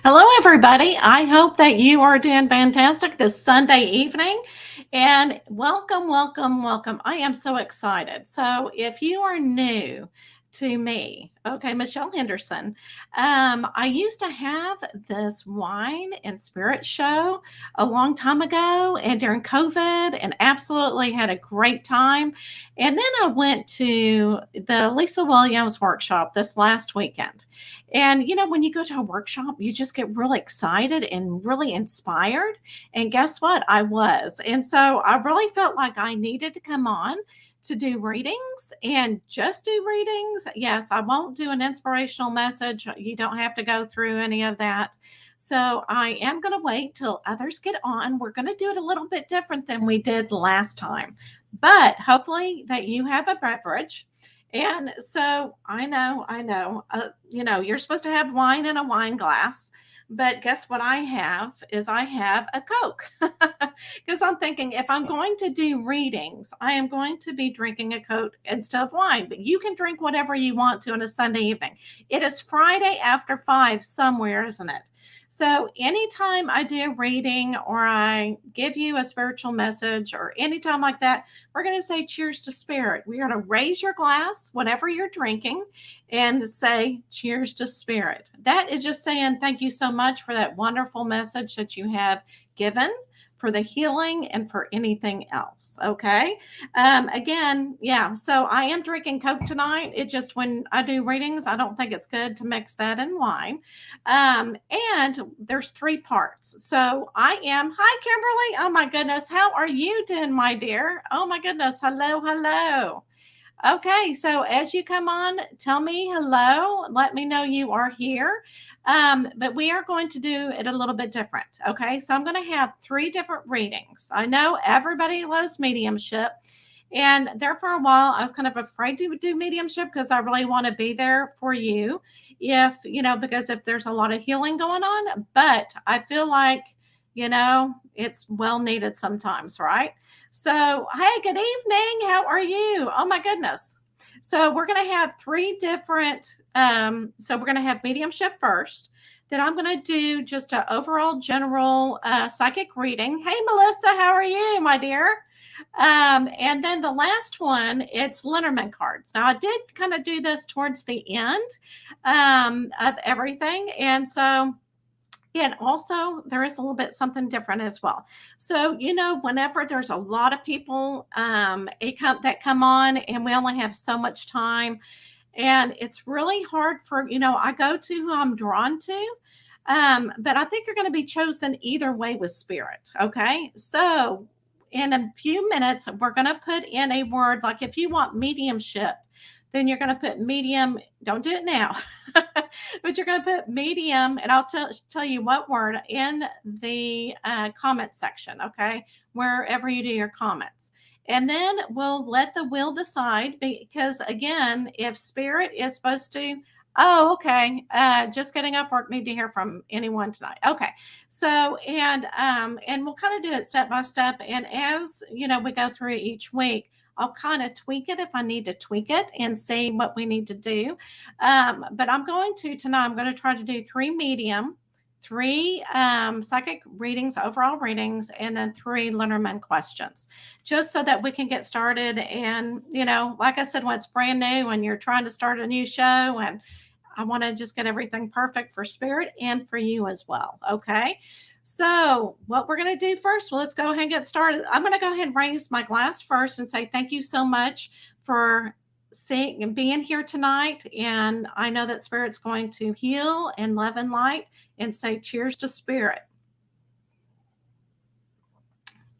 Hello, everybody. I hope that you are doing fantastic this Sunday evening. And welcome, welcome, welcome. I am so excited. So, if you are new to me, okay, Michelle Henderson, I used to have this wine and spirit show a long time ago and during COVID, and absolutely had a great time. And then I went to the Lisa Williams workshop this last weekend. And when you go to a workshop, you just get really excited and really inspired. And guess what? I was. And so I really felt like I needed to come on to do readings and just do readings. Yes, I won't do an inspirational message. You don't have to go through any of that. So I am going to wait till others get on. We're going to do it a little bit different than we did last time. But hopefully that you have a beverage. And so you're supposed to have wine in a wine glass. But guess what I have is I have a Coke. Because I'm thinking if I'm going to do readings, I am going to be drinking a Coke instead of wine. But you can drink whatever you want to on a Sunday evening. It is Friday after 5 somewhere, isn't it? So anytime I do a reading or I give you a spiritual message or anytime like that, we're going to say cheers to spirit. We are going to raise your glass, whatever you're drinking, and say cheers to spirit. That is just saying thank you so much for that wonderful message that you have given, for the healing, and for anything else. Okay. Again, yeah. So I am drinking Coke tonight. It just, when I do readings, I don't think it's good to mix that in wine. And there's 3 parts. So hi, Kimberly. Oh my goodness. How are you doing, my dear? Oh my goodness. Hello, hello. Okay, so as you come on, tell me hello. Let me know you are here. But we are going to do it a little bit different. Okay, so I'm going to have 3 different readings. I know everybody loves mediumship. And there for a while, I was kind of afraid to do mediumship because I really want to be there for you because if there's a lot of healing going on, but I feel like, it's well needed sometimes, right? So, hey, good evening. How are you? Oh my goodness. So we're going to have 3 different. So we're going to have mediumship first. Then I'm going to do just an overall general psychic reading. Hey, Melissa, how are you, my dear? And then the last one, it's Lenormand cards. Now I did kind of do this towards the end of everything, and so. And also, there is a little bit something different as well. So, whenever there's a lot of people that come on, and we only have so much time, and it's really hard for, I go to who I'm drawn to. But I think you're going to be chosen either way with spirit. Okay. So, in a few minutes, we're going to put in a word like if you want mediumship, then you're going to put medium. Don't do it now, but you're going to put medium, and I'll tell you what word in the comment section, okay, wherever you do your comments. And then we'll let the wheel decide because, again, if spirit is supposed to, oh, okay, just getting off work, need to hear from anyone tonight. Okay, so and we'll kind of do it step by step, and as we go through each week. I'll kind of tweak it if I need to tweak it and see what we need to do. But I'm going to try to do 3 medium, 3 psychic readings, overall readings, and then 3 Lenormand questions, just so that we can get started. And, like I said, when it's brand new and you're trying to start a new show, and I want to just get everything perfect for spirit and for you as well. Okay. So, what we're going to do first, well, let's go ahead and get started. I'm going to go ahead and raise my glass first and say thank you so much for seeing and being here tonight. And I know that Spirit's going to heal and love and light, and say cheers to Spirit.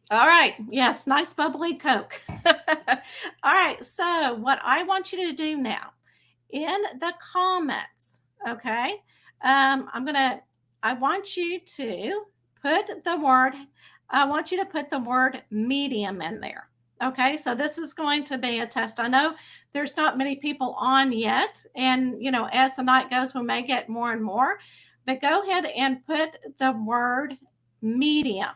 All right. Yes, nice bubbly Coke. All right. So, what I want you to do now in the comments, okay, I want you to put the word medium in there. Okay, so this is going to be a test. I know there's not many people on yet, and as the night goes, we may get more and more, but go ahead and put the word medium.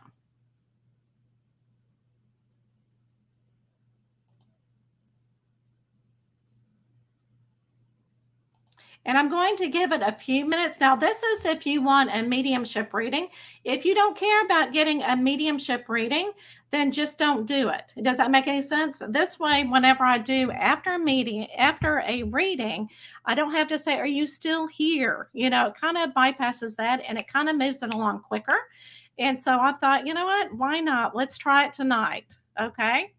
And I'm going to give it a few minutes. Now, this is if you want a mediumship reading. If you don't care about getting a mediumship reading, then just don't do it. Does that make any sense? This way, whenever I do after a reading, I don't have to say, "Are you still here?" It kind of bypasses that and it kind of moves it along quicker. And so I thought, you know what? Why not? Let's try it tonight. Okay.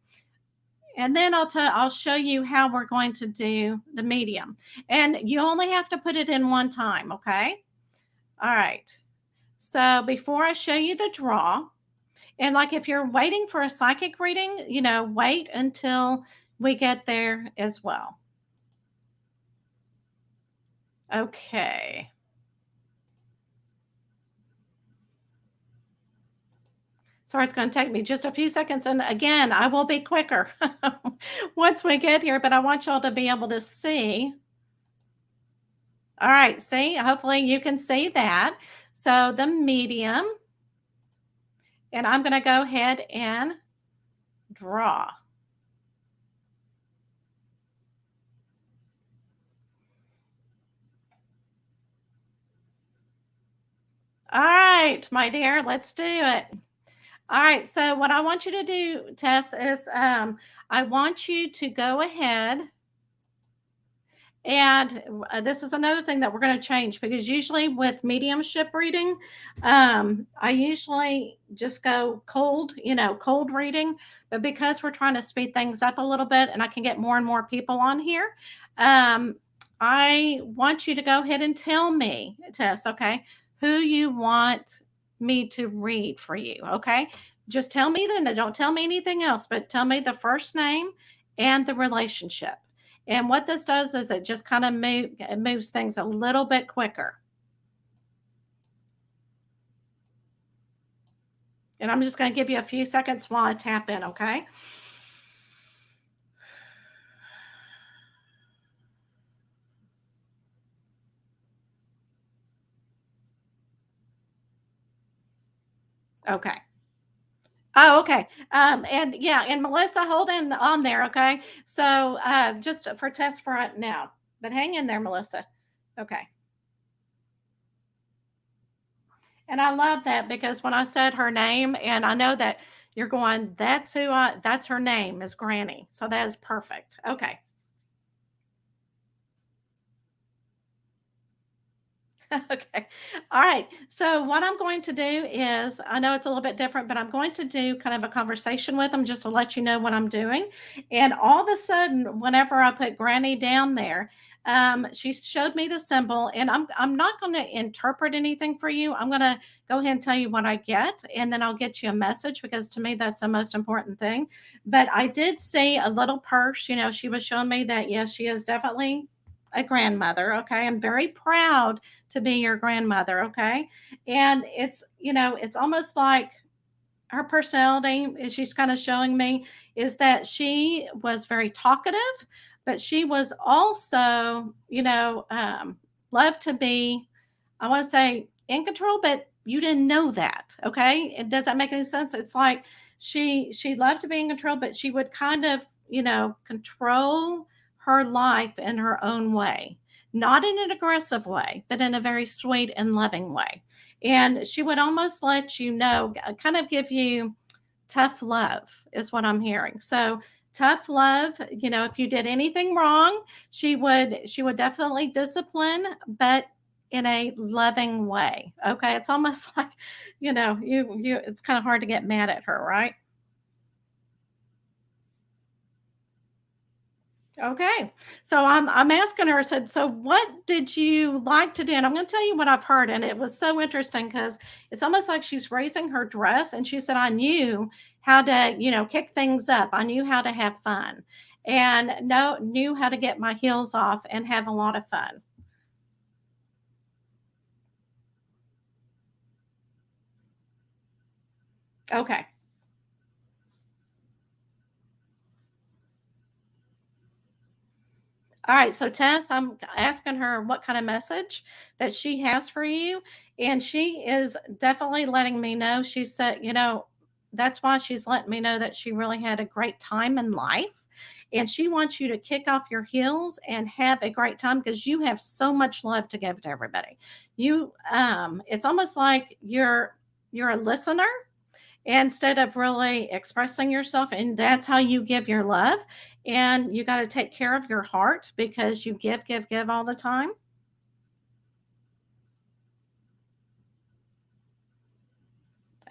And then I'll show you how we're going to do the medium. And you only have to put it in one time, okay? All right. So before I show you the draw, and like if you're waiting for a psychic reading, wait until we get there as well. Okay. Sorry, it's going to take me just a few seconds. And again, I will be quicker once we get here, but I want y'all to be able to see. All right, see, hopefully you can see that. So the medium, and I'm going to go ahead and draw. All right, my dear, let's do it. All right, so what I want you to do, Tess, is I want you to go ahead. And this is another thing that we're going to change because usually with mediumship reading, I usually just go cold, cold reading. But because we're trying to speed things up a little bit and I can get more and more people on here, um, I want you to go ahead and tell me, Tess, okay, who you want me to read for you. Okay. Just tell me then, don't tell me anything else, but tell me the first name and the relationship. And what this does is it just kind of it moves things a little bit quicker. And I'm just going to give you a few seconds while I tap in, okay? Okay. Oh, okay. And yeah, and Melissa, hold on there, okay? So just for test front now, but hang in there, Melissa. Okay. And I love that because when I said her name, and I know that you're going, that's her name is Granny. So that is perfect. Okay. Okay. All right. So what I'm going to do is, I know it's a little bit different, but I'm going to do kind of a conversation with them just to let you know what I'm doing. And all of a sudden, whenever I put Granny down there, she showed me the symbol, and I'm not going to interpret anything for you. I'm going to go ahead and tell you what I get, and then I'll get you a message because to me that's the most important thing. But I did see a little purse. She was showing me that yes, she is definitely a grandmother. Okay, I'm very proud to be your grandmother, okay? And it's almost like her personality, she's kind of showing me, is that she was very talkative, but she was also, loved to be, I want to say, in control, but you didn't know that, okay? And does that make any sense? It's like she loved to be in control, but she would kind of, control her life in her own way, not in an aggressive way, but in a very sweet and loving way. And she would almost let you know, kind of give you tough love, is what I'm hearing. So, tough love, if you did anything wrong, she would definitely discipline, but in a loving way. Okay? It's almost like, you it's kind of hard to get mad at her, right? Okay. So I'm asking her, I said, so what did you like to do? And I'm going to tell you what I've heard. And it was so interesting because it's almost like she's raising her dress. And she said, I knew how to, kick things up. I knew how to have fun and knew how to get my heels off and have a lot of fun. Okay. All right, so Tess, I'm asking her what kind of message that she has for you. And she is definitely letting me know. She said, that's why she's letting me know that she really had a great time in life. And she wants you to kick off your heels and have a great time because you have so much love to give to everybody. It's almost like you're a listener instead of really expressing yourself, and that's how you give your love. And you got to take care of your heart because you give all the time.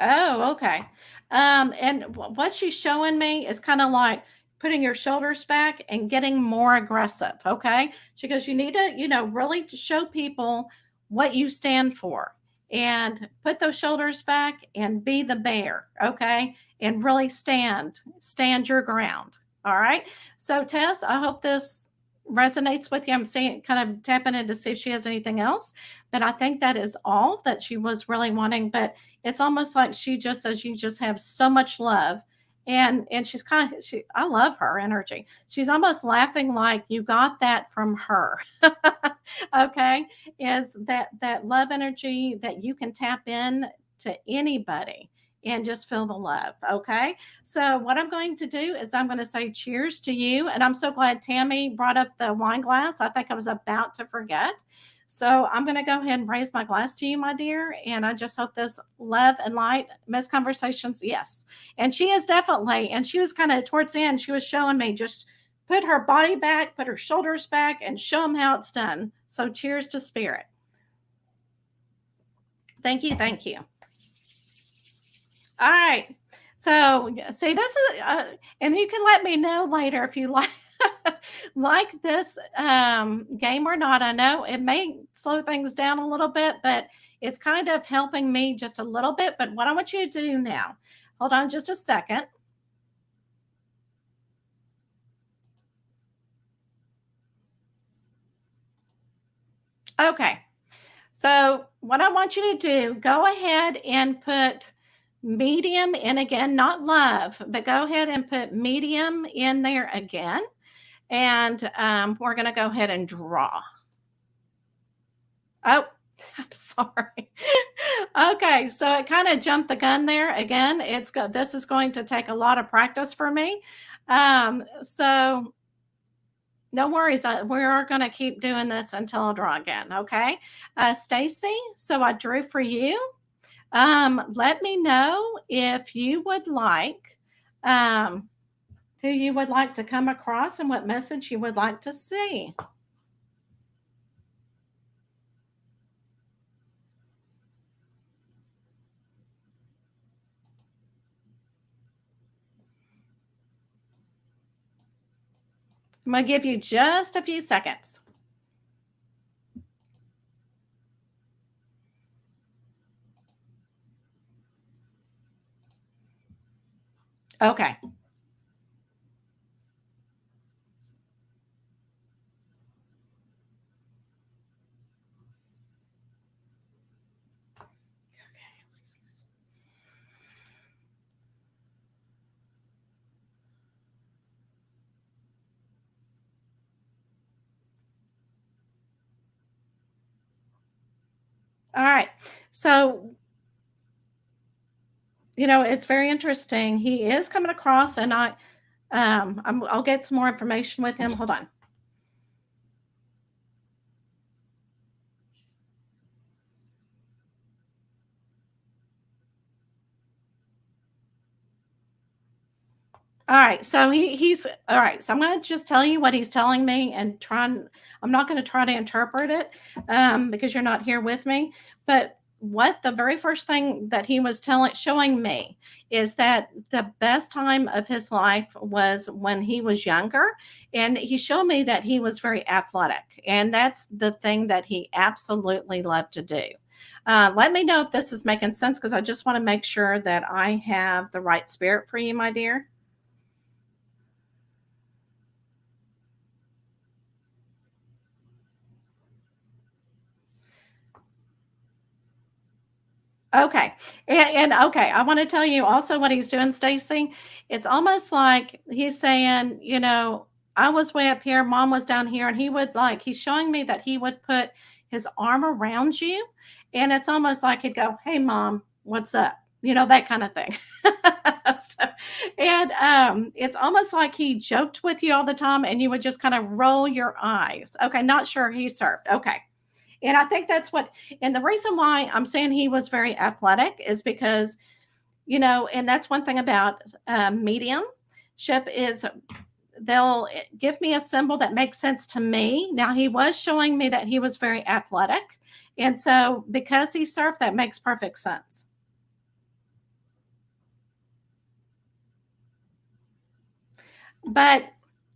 Oh, okay. And what she's showing me is kind of like putting your shoulders back and getting more aggressive. Okay. She goes, you need to, really to show people what you stand for and put those shoulders back and be the bear. Okay. And really stand your ground. All right. So, Tess, I hope this resonates with you. I'm saying, kind of tapping in to see if she has anything else, but I think that is all that she was really wanting. But it's almost like she just says you just have so much love. And she's kind of she I love her energy. She's almost laughing like you got that from her. Okay. Is that love energy that you can tap in to anybody and just feel the love. Okay. So what I'm going to do is I'm going to say cheers to you. And I'm so glad Tammy brought up the wine glass. I think I was about to forget. So I'm going to go ahead and raise my glass to you, my dear. And I just hope this love and light, Miss Conversations, yes. And she is definitely, and she was kind of towards the end, she was showing me just put her body back, put her shoulders back, and show them how it's done. So cheers to spirit. Thank you. Thank you. All right. So see, this is, and you can let me know later if you like like this game or not. I know it may slow things down a little bit, but it's kind of helping me just a little bit. But what I want you to do now, hold on just a second. Okay. So what I want you to do, go ahead and put medium in again, not love, but go ahead and put medium in there again. And we're going to go ahead and draw. Oh, I'm sorry. Okay, so it kind of jumped the gun there. Again, this is going to take a lot of practice for me. So no worries. We are going to keep doing this until I draw again. Okay, Stacy. So I drew for you. Let me know if you would like who you would like to come across and what message you would like to see. I'm going to give you just a few seconds. Okay. All right. So, it's very interesting. He is coming across, and I'll get some more information with him. Hold on. All right, so he's all right. So I'm going to just tell you what he's telling me, and I'm not going to try to interpret it because you're not here with me. But what the very first thing that he was showing me is that the best time of his life was when he was younger, and he showed me that he was very athletic, and that's the thing that he absolutely loved to do. Let me know if this is making sense because I just want to make sure that I have the right spirit for you, my dear. Okay. And okay, I want to tell you also what he's doing, Stacy. It's almost like he's saying, I was way up here, mom was down here, and he's showing me that he would put his arm around you. And it's almost like he'd go, hey, mom, what's up? that kind of thing. So, and it's almost like he joked with you all the time and you would just kind of roll your eyes. Okay, not sure he surfed. Okay. And I think that's what, and the reason why I'm saying he was very athletic is because, and that's one thing about mediumship is they'll give me a symbol that makes sense to me. Now, he was showing me that he was very athletic. And so because he surfed, that makes perfect sense. But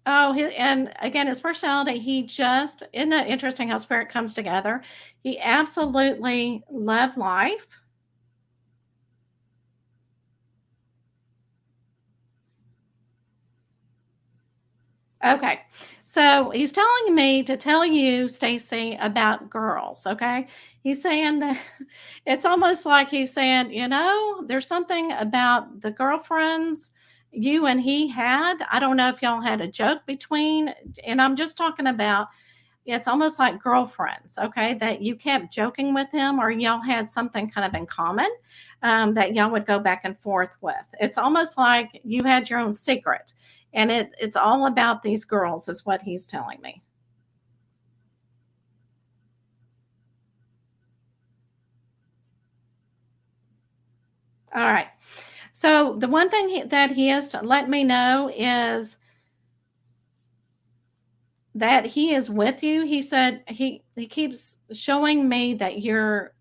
oh, and again, his personality, he just isn't that interesting how spirit comes together? He absolutely loved life. Okay. So he's telling me to tell you, Stacy, about girls. Okay. He's saying that it's almost like he's saying, there's something about the girlfriends you and he had. I don't know if y'all had a joke between, and I'm just talking about it's almost like girlfriends, okay, that you kept joking with him or y'all had something kind of in common that y'all would go back and forth with. It's almost like you had your own secret. And it's all about these girls, is what he's telling me. All right. So the one thing that he has to let me know is that he is with you. He said he keeps showing me that you're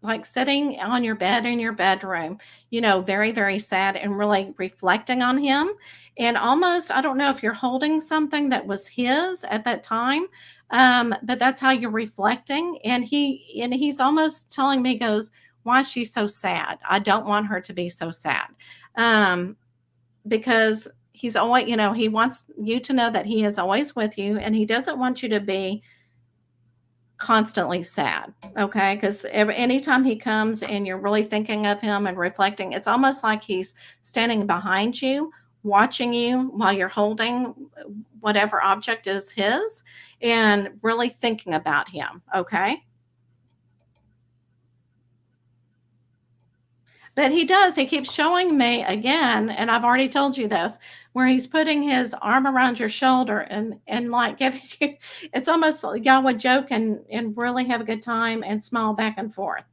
like sitting on your bed in your bedroom, very, very sad and really reflecting on him. And almost, I don't know if you're holding something that was his at that time, but that's how you're reflecting. And he's almost telling me, goes, why is she so sad? I don't want her to be so sad. Um, because he's always, he wants you to know that he is always with you and he doesn't want you to be constantly sad. Okay. Because anytime he comes and you're really thinking of him and reflecting, it's almost like he's standing behind you, watching you while you're holding whatever object is his and really thinking about him. Okay. But he does, he keeps showing me again, and I've already told you this, where he's putting his arm around your shoulder and like giving you it's almost like y'all would joke and really have a good time and smile back and forth.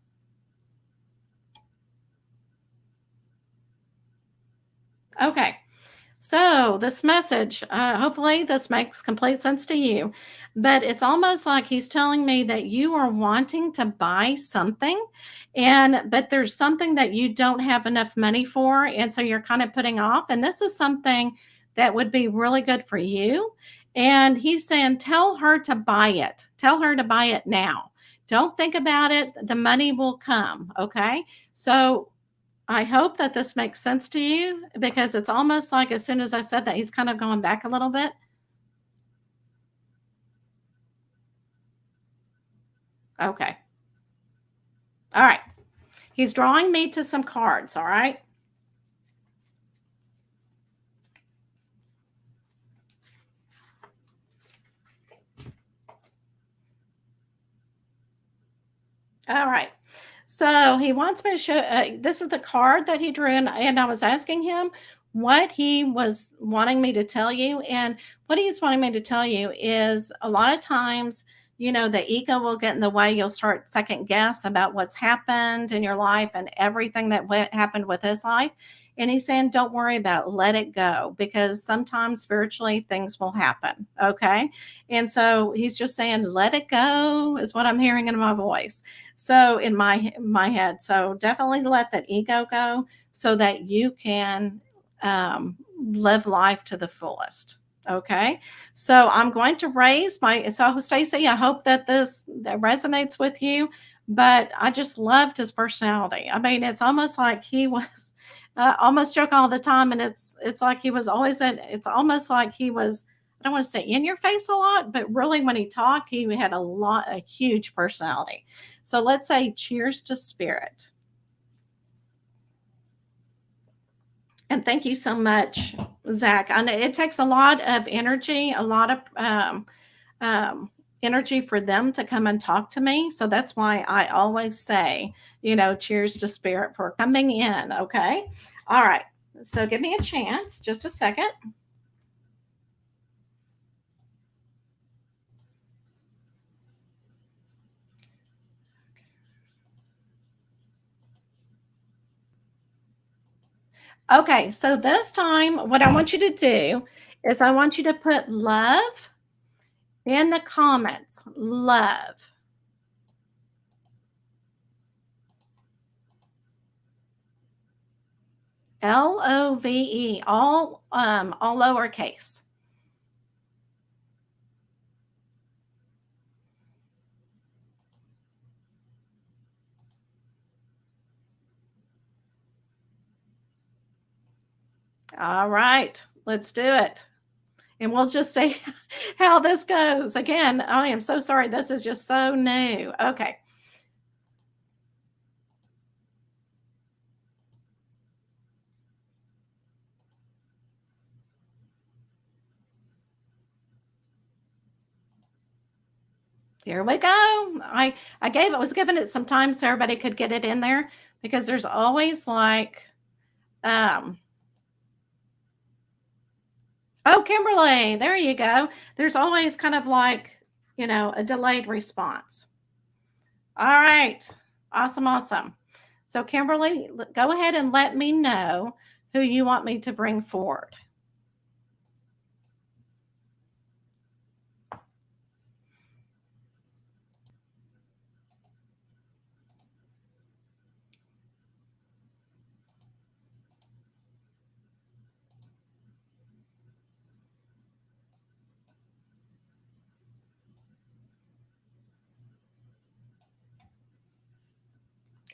Okay. So, this message, hopefully, this makes complete sense to you. But it's almost like he's telling me that you are wanting to buy something, but there's something that you don't have enough money for. And so you're kind of putting off. And this is something that would be really good for you. And he's saying, tell her to buy it. Tell her to buy it now. Don't think about it. The money will come. Okay. So I hope that this makes sense to you because it's almost like as soon as I said that, he's kind of going back a little bit. Okay. All right. He's drawing me to some cards. All right. All right. So he wants me to show this is the card that he drew, and I was asking him what he was wanting me to tell you. And what he's wanting me to tell you is a lot of times, the ego will get in the way. You'll start second guess about what's happened in your life and everything that happened with his life. And he's saying, don't worry about it, let it go, because sometimes spiritually things will happen. Okay. And so he's just saying, let it go, is what I'm hearing in my voice. So in my head, so definitely let that ego go so that you can live life to the fullest. Okay, so I'm going to raise my. So Stacy, I hope that this that resonates with you. But I just loved his personality. I mean, it's almost like he was almost joke all the time, and it's like he was always in. It's almost like he was. I don't want to say in your face a lot, but really when he talked, he had a huge personality. So let's say cheers to spirit. And thank you so much, Zach. I know it takes a lot of energy, a lot of energy for them to come and talk to me. So that's why I always say, cheers to spirit for coming in. Okay. All right. So give me a chance, just a second. Okay. So this time, what I want you to do is I want you to put love in the comments. Love. Love, all lowercase. All right, let's do it. And we'll just see how this goes. Again, I am so sorry. This is just so new. Okay, here we go. I was giving it some time so everybody could get it in there because there's always like um oh, Kimberly, there you go. There's always kind of like, a delayed response. All right. Awesome, awesome. So Kimberly, go ahead and let me know who you want me to bring forward.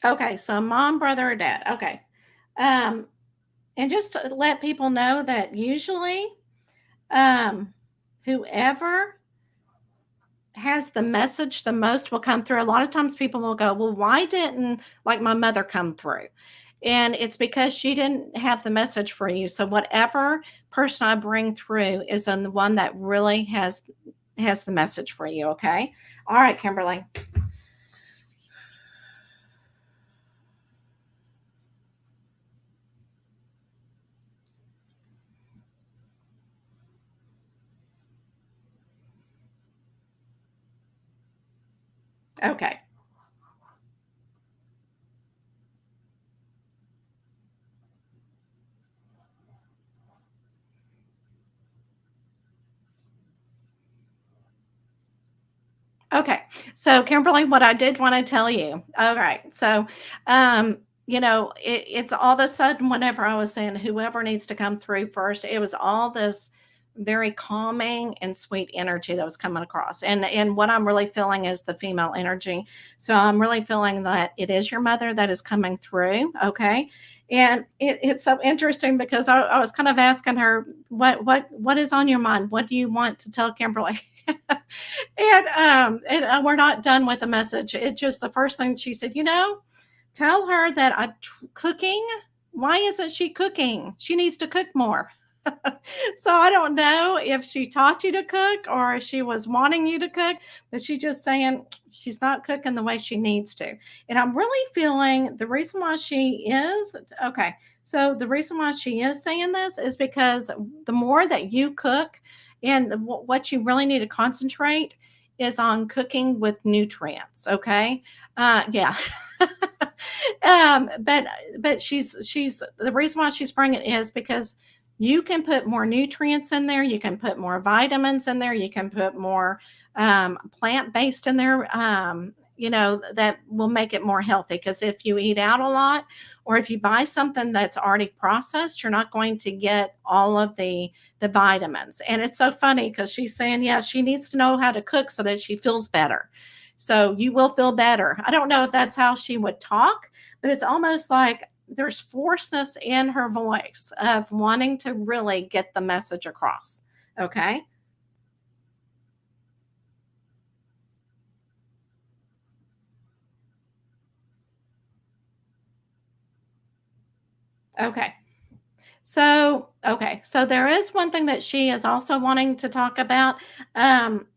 Okay, so mom, brother, or dad. Okay. Um, and just to let people know that usually um whoever has the message the most will come through. A lot of times people will go, well, why didn't like my mother come through? And it's because she didn't have the message for you. So whatever person I bring through is on the one that really has the message for you. Okay. All right, Kimberly. Okay. Okay. So, Kimberly, what I did want to tell you. All right. So, it's all of a sudden whenever I was saying whoever needs to come through first, it was all this very calming and sweet energy that was coming across. And what I'm really feeling is the female energy. So I'm really feeling that it is your mother that is coming through. Okay. And it's so interesting because I was kind of asking her what is on your mind? What do you want to tell Kimberly? And we're not done with the message. It just the first thing she said, tell her that cooking. Why isn't she cooking? She needs to cook more. So I don't know if she taught you to cook or if she was wanting you to cook, but she's just saying she's not cooking the way she needs to. And I'm really feeling the reason why she is okay. So the reason why she is saying this is because the more that you cook, and what you really need to concentrate is on cooking with nutrients. Okay. Yeah. But she's the reason why she's bringing it is because you can put more nutrients in there. You can put more vitamins in there. You can put more plant based in there. That will make it more healthy. Because if you eat out a lot, or if you buy something that's already processed, you're not going to get all of the vitamins. And it's so funny because she's saying, yeah, she needs to know how to cook so that she feels better. So you will feel better. I don't know if that's how she would talk, but it's almost like there's forceness in her voice of wanting to really get the message across. Okay. Okay. So there is one thing that she is also wanting to talk about. Um,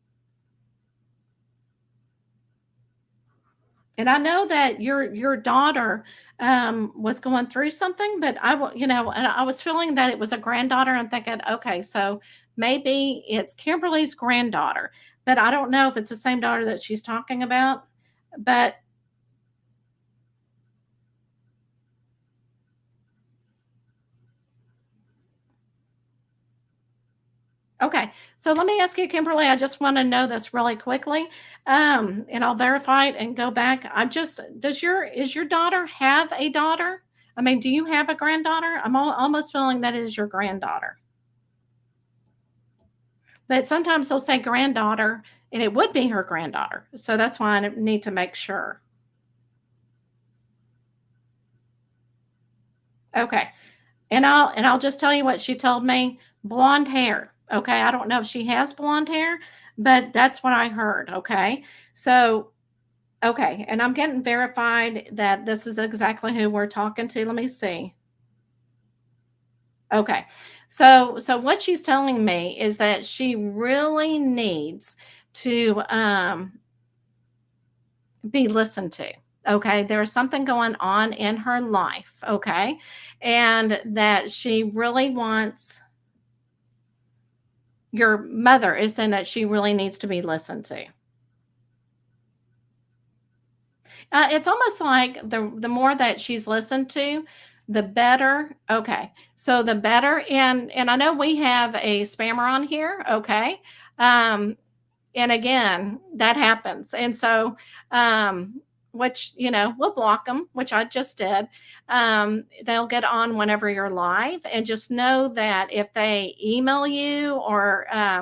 And I know that your daughter was going through something, but and I was feeling that it was a granddaughter. I'm thinking, okay, so maybe it's Kimberly's granddaughter, but I don't know if it's the same daughter that she's talking about. But okay, so let me ask you, Kimberly. I just want to know this really quickly, and I'll verify it and go back. I just does your is your daughter have a daughter? I mean, do you have a granddaughter? Almost feeling that is your granddaughter. But sometimes they'll say granddaughter, and it would be her granddaughter. So that's why I need to make sure. Okay. And I'll just tell you what she told me. Blonde hair. Okay. I don't know if she has blonde hair, but that's what I heard. Okay. So okay. And I'm getting verified that this is exactly who we're talking to. Let me see. Okay. So what she's telling me is that she really needs to be listened to. Okay. There's something going on in her life. Okay. And that she really wants your mother is saying that she really needs to be listened to. It's almost like the more that she's listened to, the better. Okay. So the better. And I know we have a spammer on here. Okay. Um, and again, that happens. And so, which, we'll block them, which I just did. They'll get on whenever you're live. And just know that if they email you or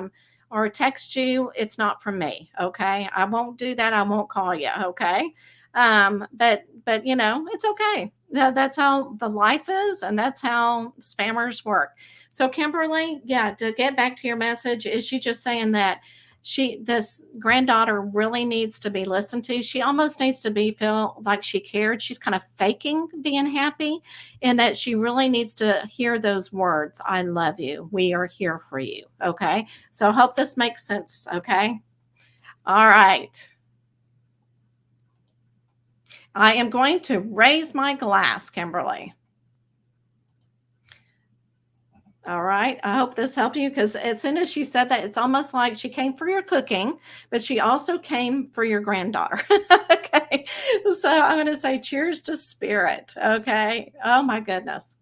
text you, it's not from me. Okay. I won't do that. I won't call you. Okay. But it's okay. That's how the life is, and that's how spammers work. So Kimberly, yeah, to get back to your message, is she just saying that this granddaughter really needs to be listened to? She almost needs to be feel like she cared. She's kind of faking being happy, and that she really needs to hear those words, I love you, we are here for you. Okay, so I hope this makes sense. Okay, all right. I am going to raise my glass, Kimberly. All right. I hope this helped you, because as soon as she said that, it's almost like she came for your cooking, but she also came for your granddaughter. Okay. So I'm going to say cheers to spirit. Okay. Oh my goodness.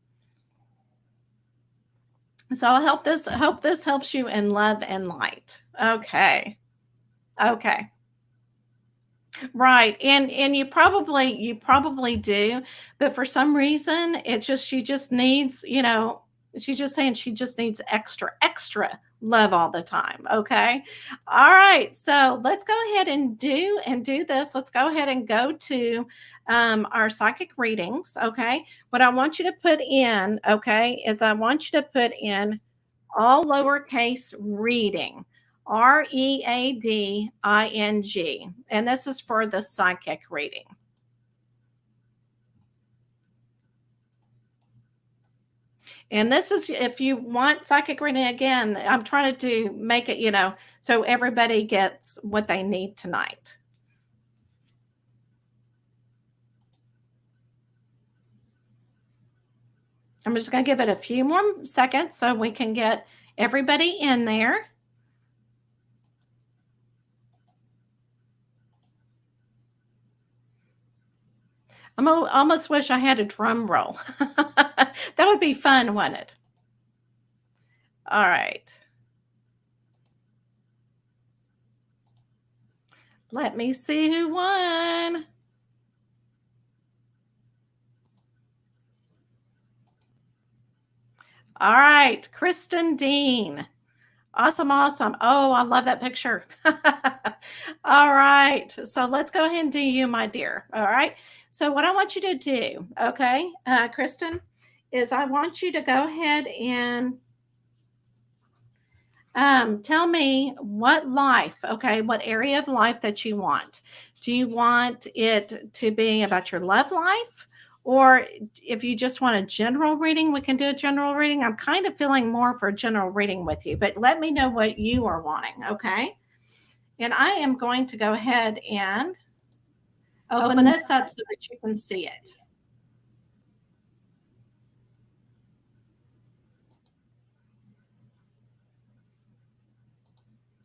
So I hope this helps you in love and light. Okay. Okay. Right, and you probably do, but for some reason, it's just she just needs, she's just saying she just needs extra love all the time, okay? All right, so let's go ahead and do this. Let's go ahead and go to our psychic readings, okay? What I want you to put in, okay, is I want you to put in all lowercase reading, reading. And this is for the psychic reading. And this is if you want psychic reading again, I'm trying to make it, so everybody gets what they need tonight. I'm just going to give it a few more seconds so we can get everybody in there. Almost wish I had a drum roll. That would be fun, wouldn't it? All right. Let me see who won. All right, Kristen Dean. Awesome, awesome. Oh, I love that picture. All right. So let's go ahead and do you, my dear. All right. So what I want you to do, okay, Kristen, is I want you to go ahead and tell me what life, okay, what area of life that you want. Do you want it to be about your love life? Or if you just want a general reading, we can do a general reading. I'm kind of feeling more for a general reading with you, but let me know what you are wanting, okay? And I am going to go ahead and, open this up so that you can see it.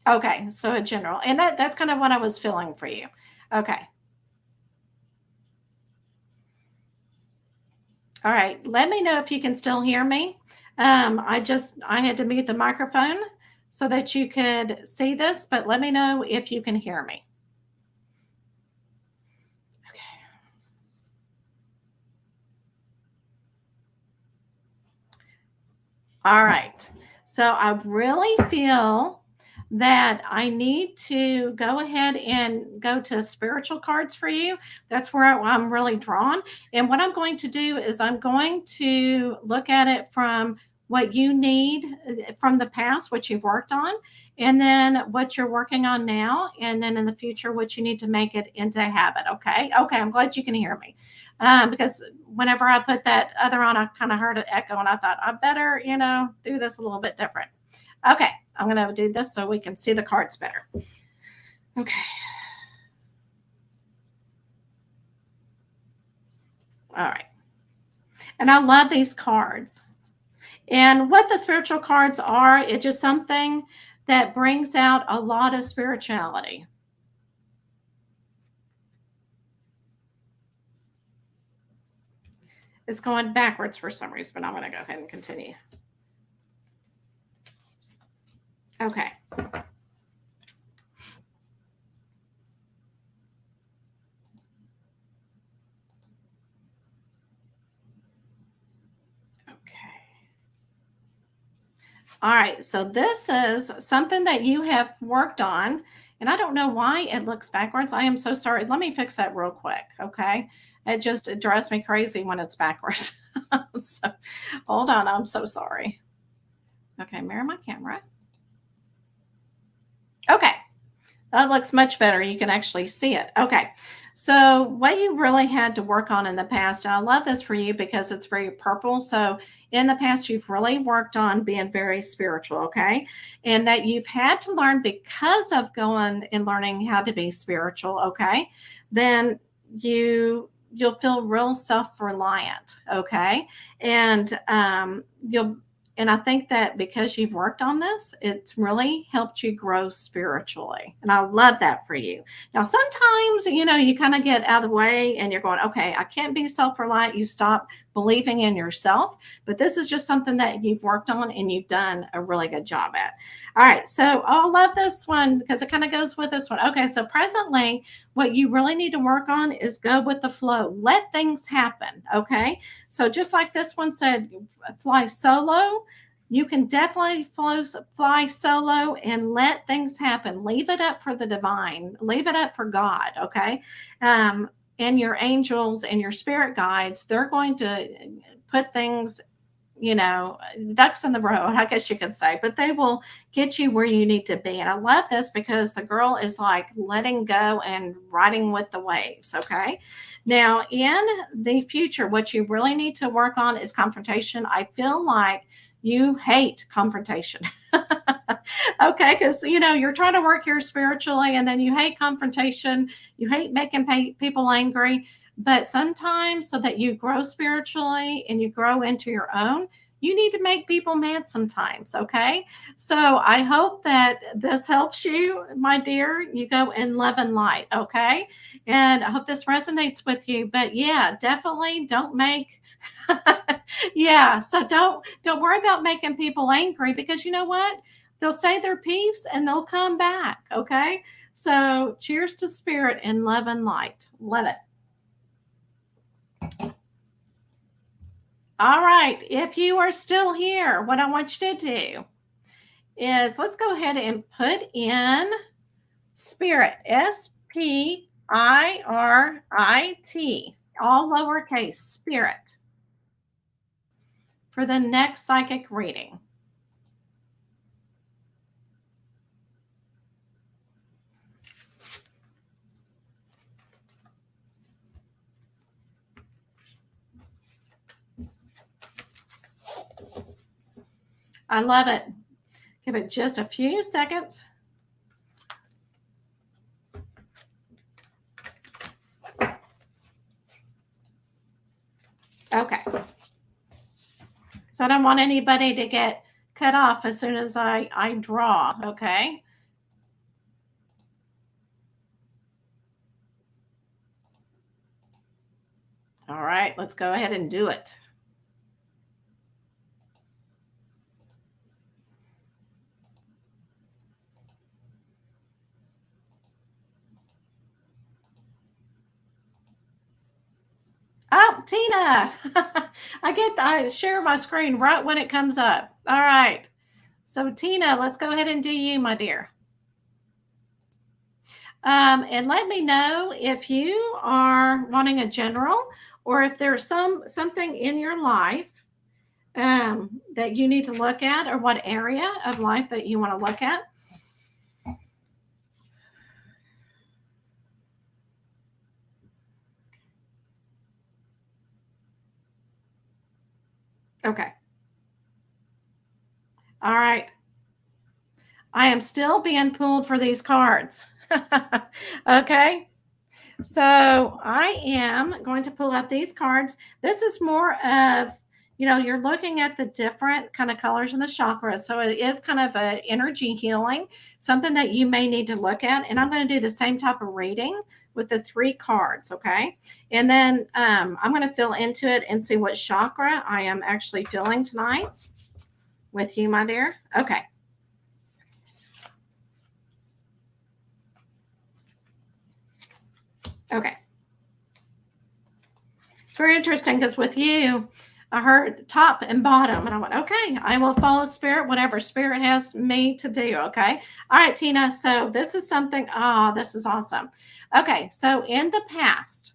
Okay, so a general. And that's kind of what I was feeling for you. Okay. All right. Let me know if you can still hear me. I had to mute the microphone so that you could see this, but let me know if you can hear me. Okay. All right. So I really feel that I need to go ahead and go to spiritual cards for you. That's where I'm really drawn. And what I'm going to do is I'm going to look at it from what you need from the past, what you've worked on, and then what you're working on now, and then in the future, what you need to make it into a habit. Okay. Okay. I'm glad you can hear me. Because whenever I put that other on, I kind of heard it echo and I thought I better, do this a little bit different. Okay, I'm going to do this so we can see the cards better. Okay. All right. And I love these cards. And what the spiritual cards are, it's just something that brings out a lot of spirituality. It's going backwards for some reason, but I'm going to go ahead and continue. Okay. All right, so this is something that you have worked on, and I don't know why it looks backwards. I am so sorry. Let me fix that real quick, okay? It drives me crazy when it's backwards. So, hold on, I'm so sorry. Okay, mirror my camera. Okay, that looks much better. You can actually see it. Okay. So what you really had to work on in the past, and I love this for you because it's very purple. So in the past, you've really worked on being very spiritual, okay? And that you've had to learn because of going and learning how to be spiritual, okay? Then you'll feel real self-reliant, okay? And and I think that because you've worked on this, it's really helped you grow spiritually. And I love that for you. Now, sometimes, you kind of get out of the way and you're going, okay, I can't be self reliant. You stop believing in yourself. But this is just something that you've worked on and you've done a really good job at. All right. So I love this one because it kind of goes with this one. Okay. So presently, what you really need to work on is go with the flow. Let things happen. Okay. So just like this one said, fly solo. You can definitely fly solo and let things happen. Leave it up for the divine. Leave it up for God. Okay. And your angels and your spirit guides, they're going to put things, ducks in the road, I guess you could say, but they will get you where you need to be. And I love this because the girl is like letting go and riding with the waves. Okay. Now, in the future, what you really need to work on is confrontation. I feel like you hate confrontation. Okay. Because, you're trying to work here spiritually and then you hate confrontation. You hate making people angry. But sometimes, so that you grow spiritually and you grow into your own, you need to make people mad sometimes. Okay. So I hope that this helps you, my dear. You go in love and light. Okay. And I hope this resonates with you. But yeah, definitely don't make. Yeah. So don't worry about making people angry because you know what? They'll say their piece and they'll come back. Okay. So cheers to spirit and love and light. Love it. All right. If you are still here, what I want you to do is let's go ahead and put in spirit, Spirit, all lowercase, spirit, for the next psychic reading. I love it. Give it just a few seconds. Okay. So I don't want anybody to get cut off as soon as I draw. Okay. All right. Let's go ahead and do it. Oh, Tina. I share my screen right when it comes up. All right. So Tina, let's go ahead and do you, my dear. And let me know if you are wanting a general or if there's something in your life that you need to look at, or what area of life that you want to look at. Okay. All right. I am still being pulled for these cards. Okay. So I am going to pull out these cards. This is more of, you're looking at the different kind of colors in the chakras. So it is kind of a energy healing, something that you may need to look at. And I'm going to do the same type of reading with the 3 cards. Okay. And then I'm going to fill into it and see what chakra I am actually feeling tonight with you, my dear. Okay. Okay. It's very interesting because with you, I heard top and bottom, and I went, okay, I will follow spirit, whatever spirit has me to do. Okay. All right, Tina. So this is something, this is awesome. Okay. So in the past,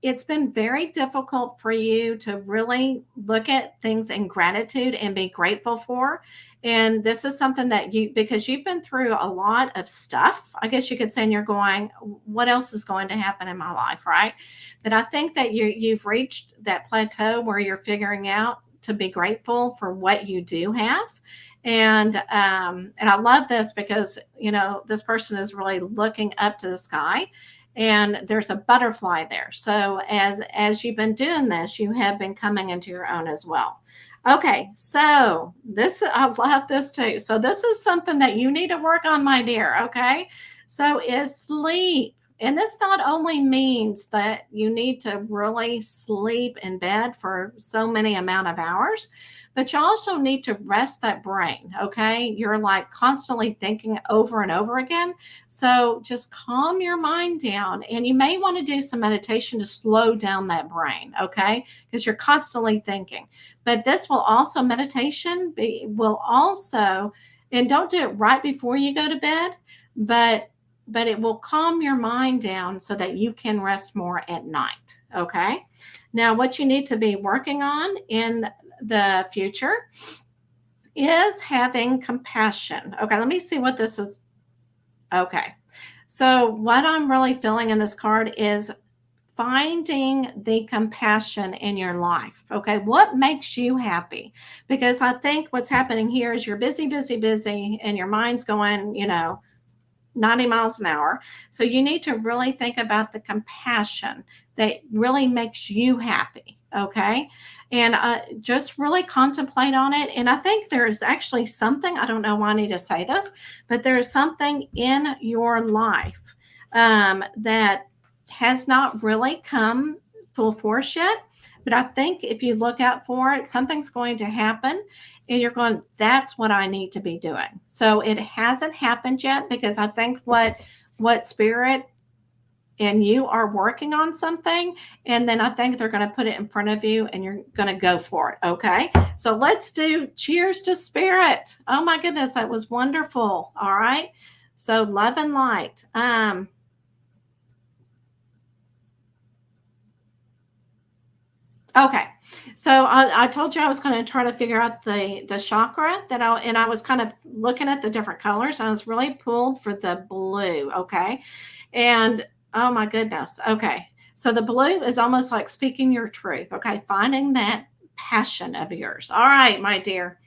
it's been very difficult for you to really look at things in gratitude and be grateful for. And this is something that because you've been through a lot of stuff, I guess you could say, and you're going, what else is going to happen in my life, right? But I think that you've reached that plateau where you're figuring out to be grateful for what you do have. And I love this because this person is really looking up to the sky, and there's a butterfly there. So as you've been doing this, you have been coming into your own as well. Okay, so I love this too. So this is something that you need to work on, my dear. Okay, so is sleep. And this not only means that you need to really sleep in bed for so many amount of hours, but you also need to rest that brain. Okay, you're like constantly thinking over and over again. So just calm your mind down, and you may want to do some meditation to slow down that brain. Okay, because you're constantly thinking. But this will also, will also, and don't do it right before you go to bed, but it will calm your mind down so that you can rest more at night. Okay. Now, what you need to be working on in the future is having compassion. Okay. Let me see what this is. Okay. So, what I'm really feeling in this card is finding the compassion in your life. Okay. What makes you happy? Because I think what's happening here is you're busy, busy, busy, and your mind's going, 90 miles an hour. So you need to really think about the compassion that really makes you happy. Okay. And just really contemplate on it. And I think there's actually something, I don't know why I need to say this, but there's something in your life that has not really come full force yet. But I think if you look out for it, something's going to happen, and you're going, that's what I need to be doing. So it hasn't happened yet, because I think what spirit and you are working on something, and then I think they're going to put it in front of you and you're going to go for it. Okay. So let's do cheers to spirit. Oh my goodness. That was wonderful. All right. So love and light. Okay. So I told you I was going to try to figure out the chakra and I was kind of looking at the different colors. I was really pulled for the blue. Okay. And oh my goodness. Okay. So the blue is almost like speaking your truth. Okay. Finding that passion of yours. All right, my dear.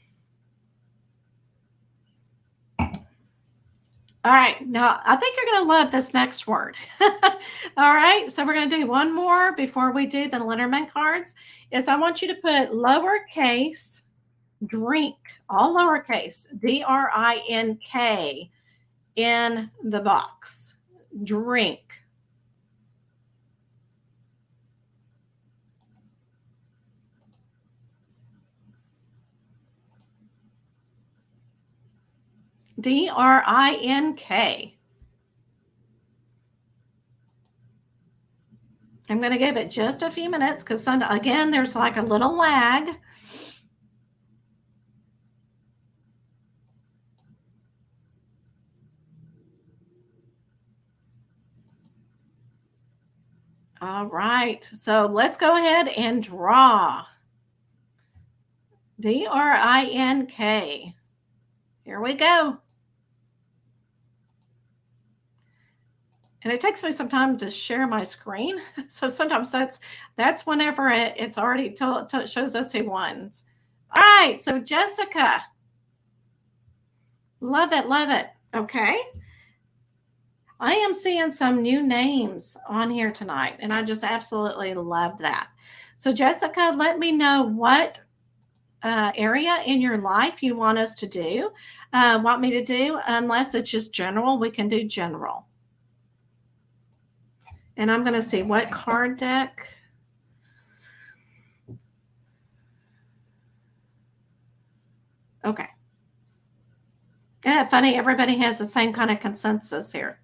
All right. Now, I think you're going to love this next word. All right. So we're going to do one more before we do the Lenormand cards. Is I want you to put lowercase drink, all lowercase, DRINK in the box. Drink. DRINK. I'm going to give it just a few minutes because, again, there's like a little lag. All right. So let's go ahead and draw. DRINK. Here we go. And it takes me some time to share my screen. So sometimes that's whenever it's already shows us who won. All right. So Jessica. Love it. Love it. Okay. I am seeing some new names on here tonight, and I just absolutely love that. So Jessica, let me know what area in your life you want us to do, want me to do. Unless it's just general, we can do general. And I'm going to see what card deck. Okay. Isn't that funny? Everybody has the same kind of consensus here.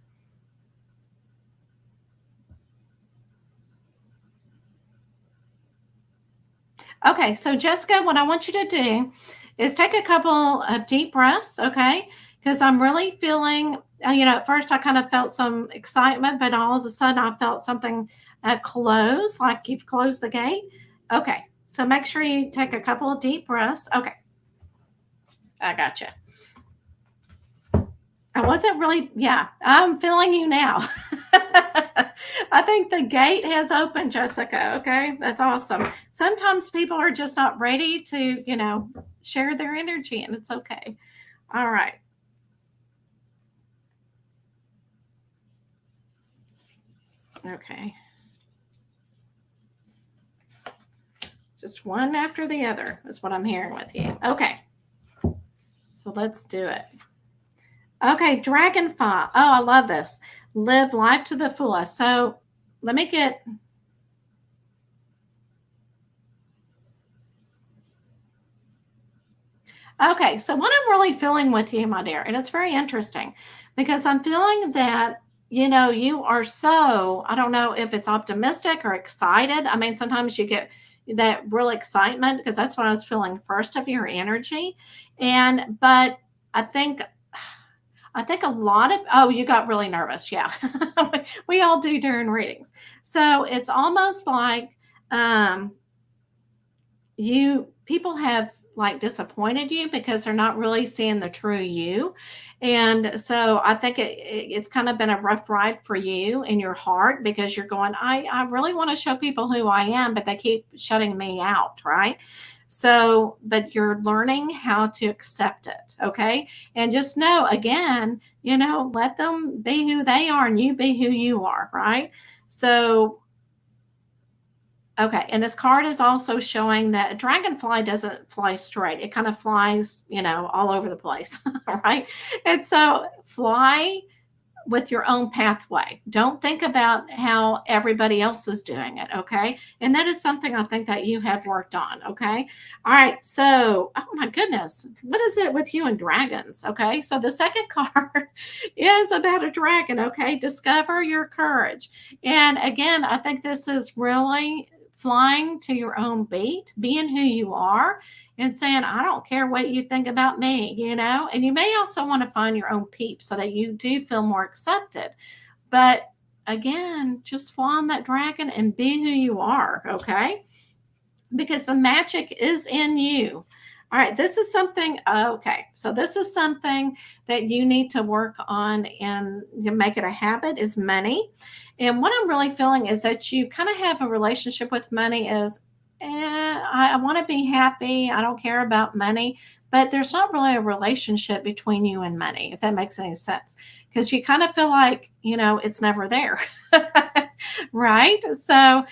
Okay, so Jessica, what I want you to do is take a couple of deep breaths, okay? Because I'm really feeling, at first I kind of felt some excitement, but all of a sudden I felt something close, like you've closed the gate. Okay, so make sure you take a couple of deep breaths. Okay, I gotcha. I wasn't really, yeah, I'm feeling you now. I think the gate has opened, Jessica. Okay, that's awesome. Sometimes people are just not ready to, share their energy, and it's okay. All right. Okay. Just one after the other is what I'm hearing with you. Okay. So let's do it. Okay, dragonfly. Oh, I love this. Live life to the fullest. So let me get. Okay, so what I'm really feeling with you, my dear, and it's very interesting because I'm feeling that, you are so, I don't know if it's optimistic or excited. I mean, sometimes you get that real excitement because that's what I was feeling first of your energy. But I think a lot of, oh, you got really nervous. Yeah. We all do during readings. So it's almost like um, people have like disappointed you because they're not really seeing the true you. And so I think it's kind of been a rough ride for you in your heart because you're going, I really want to show people who I am, but they keep shutting me out. Right. So, but you're learning how to accept it. Okay. And just know again, let them be who they are and you be who you are. Right. So, okay, and this card is also showing that a dragonfly doesn't fly straight. It kind of flies, all over the place, right? And so fly with your own pathway. Don't think about how everybody else is doing it, okay? And that is something I think that you have worked on, okay? All right, so, oh my goodness, what is it with you and dragons, okay? So the second card is about a dragon, okay? Discover your courage. And again, I think this is really flying to your own beat, being who you are, and saying, I don't care what you think about me, And you may also want to find your own peeps so that you do feel more accepted. But again, just fly on that dragon and be who you are, okay? Because the magic is in you. All right, this is something, okay. So this is something that you need to work on and make it a habit is money. And what I'm really feeling is that you kind of have a relationship with money as, I want to be happy. I don't care about money. but there's not really a relationship between you and money, if that makes any sense, because you kind of feel like, it's never there. Right? So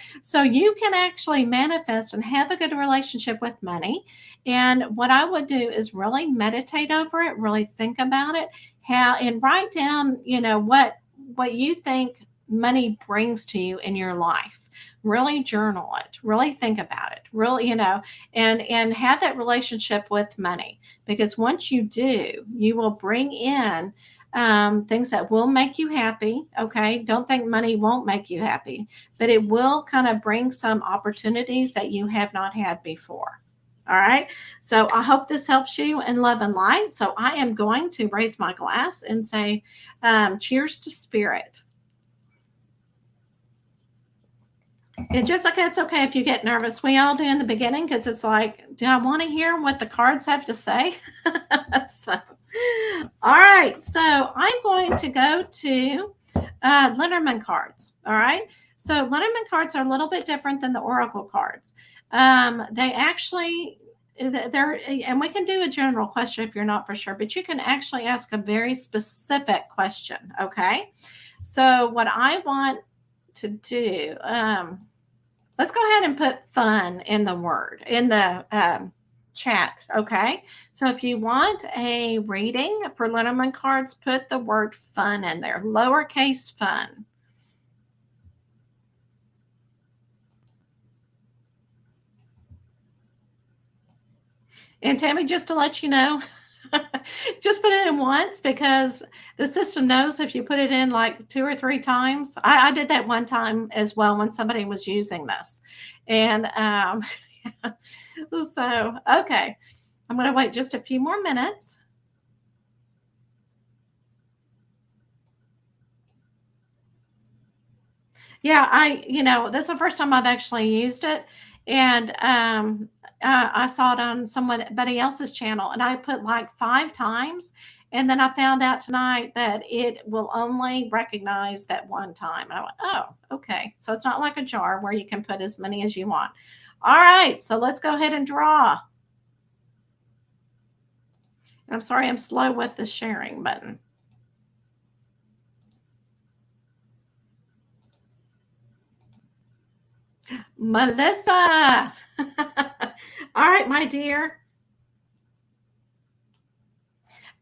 you can actually manifest and have a good relationship with money. And what I would do is really meditate over it, really think about it, how and write down, what you think money brings to you in your life. Really journal it, really think about it, really, and have that relationship with money. Because once you do, you will bring in things that will make you happy. Okay. Don't think money won't make you happy, but it will kind of bring some opportunities that you have not had before. All right. So I hope this helps you in love and light. So I am going to raise my glass and say, cheers to spirit. And Jessica, it's okay if you get nervous. We all do in the beginning because it's like, do I want to hear what the cards have to say? So, all right. So I'm going to go to Lenormand cards. All right. So Lenormand cards are a little bit different than the Oracle cards. They actually, and we can do a general question if you're not for sure, but you can actually ask a very specific question. Okay. So what I want to do, let's go ahead and put fun in the word, in the chat, okay? So if you want a reading for Lenormand cards, put the word fun in there, lowercase fun. And Tammy, just to let you know, just put it in once because the system knows if you put it in like 2 or 3 times. I did that one time as well when somebody was using this. And so, okay, I'm going to wait just a few more minutes. Yeah, this is the first time I've actually used it. And I saw it on somebody else's channel, and I put like 5 times. And then I found out tonight that it will only recognize that one time. And I went, oh, okay. So it's not like a jar where you can put as many as you want. All right. So let's go ahead and draw. I'm sorry, I'm slow with the sharing button. Melissa. All right, my dear.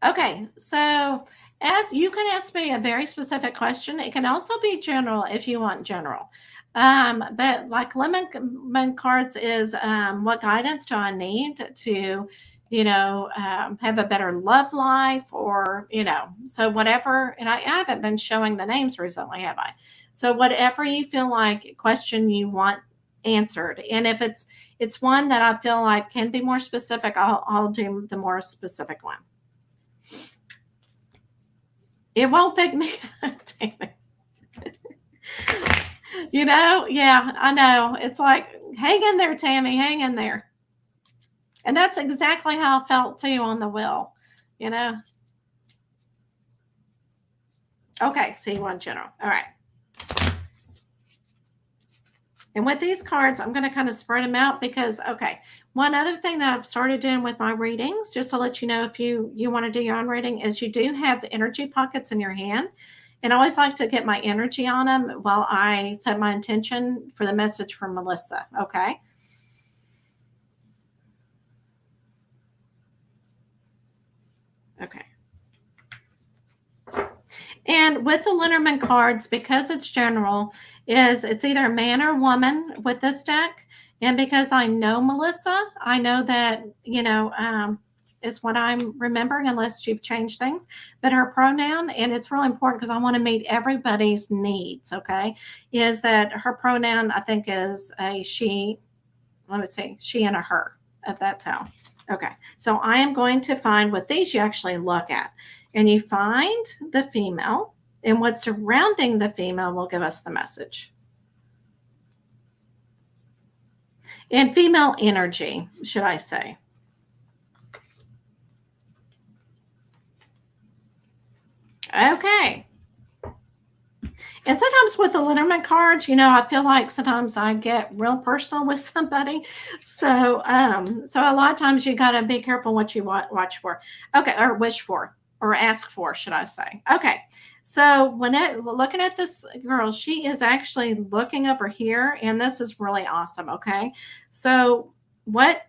Okay, so as you can ask me a very specific question, it can also be general if you want general. But like lemon cards is what guidance do I need to, have a better love life or, so whatever. And I haven't been showing the names recently, have I? So whatever you feel like question you want answered. And if it's one that I feel like can be more specific, I'll do the more specific one. It won't pick me. Damn it. Yeah, I know. It's like, hang in there, Tammy, hang in there. And that's exactly how I felt too on the wheel, Okay, so you want general. All right. And with these cards, I'm going to kind of spread them out because, okay, one other thing that I've started doing with my readings, just to let you know if you want to do your own reading, is you do have energy pockets in your hand. And I always like to get my energy on them while I set my intention for the message from Melissa, okay? Okay. And with the Lenormand cards, because it's general, it's either a man or woman with this deck. And because I know Melissa, I know that, is what I'm remembering, unless you've changed things, but her pronoun, and it's really important because I want to meet everybody's needs, okay, is that her pronoun, I think, is a she, let me see, she and a her, if that's how. Okay, so I am going to find what these you actually look at. And you find the female, and what's surrounding the female will give us the message. And female energy, should I say. Okay. And sometimes with the Lenormand cards, I feel like sometimes I get real personal with somebody. So a lot of times you got to be careful what you watch for. Okay, or wish for, or ask for, should I say? Okay. So looking at this girl, she is actually looking over here, and this is really awesome. Okay, so what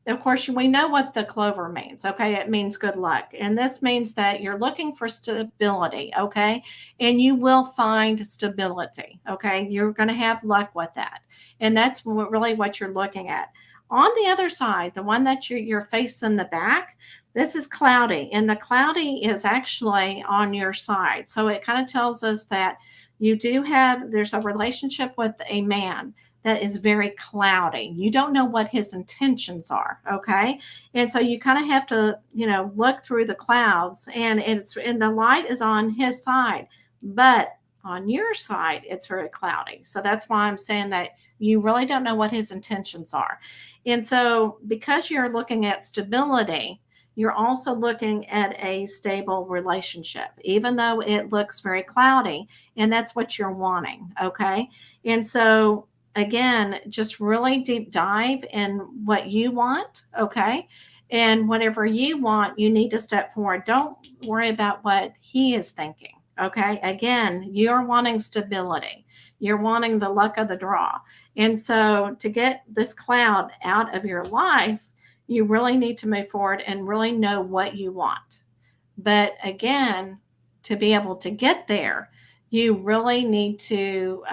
of course, we know what the clover means. Okay, it means good luck, and this means that you're looking for stability. Okay, and you will find stability. Okay, you're going to have luck with that, and that's really what you're looking at. On the other side, the one that you're facing the back, this is cloudy, and the cloudy is actually on your side. So it kind of tells us that there's a relationship with a man that is very cloudy. You don't know what his intentions are, okay? And so you kind of have to, look through the clouds, and the light is on his side, but on your side it's very cloudy. So that's why I'm saying that you really don't know what his intentions are. And so because you're looking at stability, you're also looking at a stable relationship, even though it looks very cloudy, and that's what you're wanting, okay? And so again, just really deep dive in what you want, okay? And whatever you want, you need to step forward. Don't worry about what he is thinking, okay? Again, you're wanting stability. You're wanting the luck of the draw. And so to get this cloud out of your life, you really need to move forward and really know what you want. But again, to be able to get there, you really need to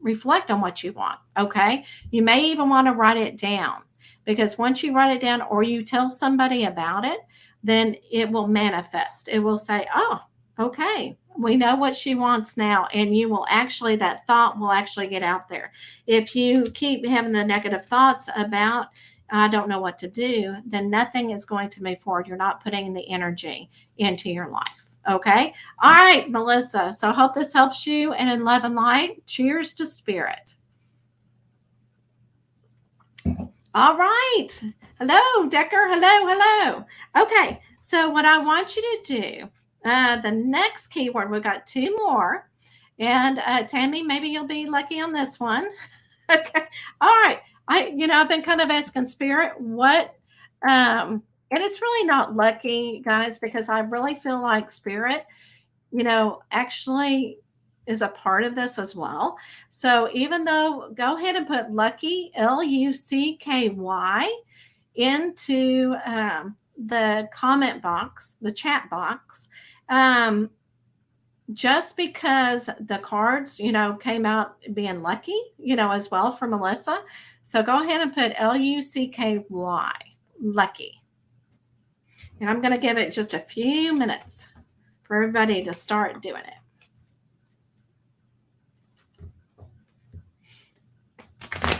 reflect on what you want. Okay. You may even want to write it down, because once you write it down or you tell somebody about it, then it will manifest. It will say, oh, okay, we know what she wants now. And that thought will actually get out there. If you keep having the negative thoughts about, I don't know what to do, then nothing is going to move forward. You're not putting the energy into your life. Okay. All right, Melissa. So I hope this helps you. And in love and light, cheers to spirit. All right. Hello, Decker. Hello. Okay. So what I want you to do, the next keyword, we've got two more. And Tammy, maybe you'll be lucky on this one. Okay. All right. I've been kind of asking spirit and it's really not lucky, guys, because I really feel like spirit, actually is a part of this as well. So even though, go ahead and put lucky, Lucky, into the comment box, the chat box. Just because the cards, came out being lucky, as well for Melissa. So go ahead and put Lucky, lucky. And I'm going to give it just a few minutes for everybody to start doing it.